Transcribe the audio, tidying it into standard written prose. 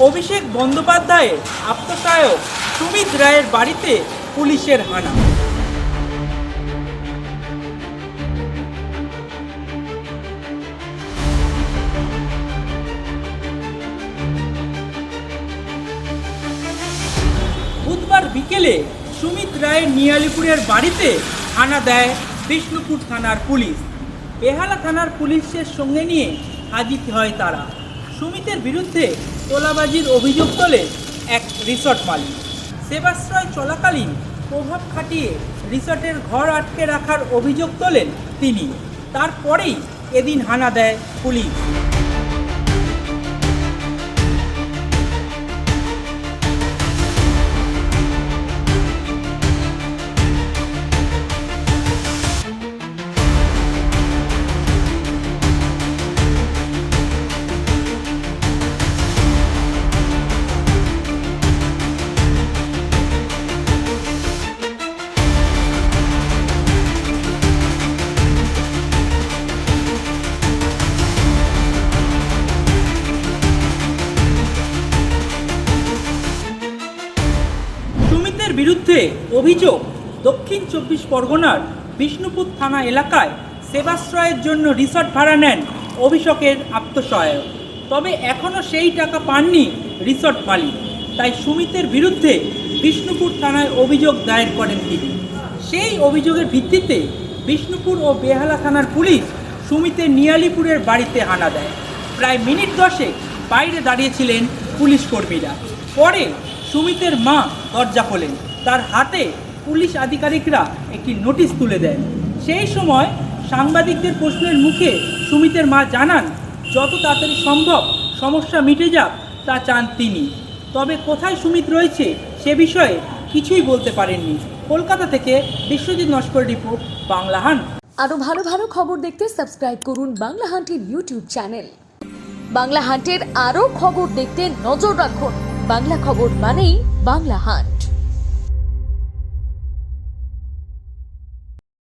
অভিষেক বন্দ্যোপাধ্যায়ের আত্মসহায়ক সুমিত রায়ের বাড়িতে পুলিশের হানা। বুধবার বিকেলে সুমিত রায়ের নিয়ালিপুরের বাড়িতে হানা দেয় বিষ্ণুপুর থানার পুলিশ। বেহালা থানার পুলিশের সঙ্গে নিয়ে হাজির হয় তারা। সুমিতের বিরুদ্ধে তোলাবাজির অভিযোগ তোলে এক রিসর্ট মালিক। সেবাশ্রয় চলাকালীন প্রভাব খাটিয়ে রিসর্টের ঘর আটকে রাখার অভিযোগ তোলেন তিনি। তারপরেই এদিন হানা দেয় পুলিশ। সুমিতের বিরুদ্ধে অভিযোগ, দক্ষিণ 24 পরগনার বিষ্ণুপুর থানা এলাকায় সেবাশ্রয়ের জন্য রিসর্ট ভাড়া নেন অভিষেকের আত্মসহায়ক। তবে এখনও সেই টাকা পাননি রিসর্ট মালিক। তাই সুমিতের বিরুদ্ধে বিষ্ণুপুর থানায় অভিযোগ দায়ের করেন তিনি। সেই অভিযোগের ভিত্তিতে বিষ্ণুপুর ও বেহালা থানার পুলিশ সুমিতের নিয়ালিপুরের বাড়িতে হানা দেয়। প্রায় মিনিট 10 বাইরে দাঁড়িয়েছিলেন পুলিশ কর্মীরা। পরে সুমিতের মা দরজা খোলেন। তার হাতে পুলিশ আধিকারিকরা একটি নোটিশ তুলে দেন। সেই সময় সাংবাদিকদের প্রশ্নের মুখে সুমিতের মা জানান, যত তাড়াতাড়ি সম্ভব সমস্যা মিটে যাক তা চান তিনি। তবে কোথায় সুমিত রয়েছে সে বিষয়ে কিছুই বলতে পারেননি। কলকাতা থেকে বিশ্বজিৎ নস্কর রিপোর্ট, বাংলাহান। আরও ভালো ভালো খবর দেখতে সাবস্ক্রাইব করুন বাংলা হান্টের ইউটিউব চ্যানেল। বাংলা হান্টের আরও খবর দেখতে নজর রাখুন। বাংলা খবর মানেই বাংলা হান্ট।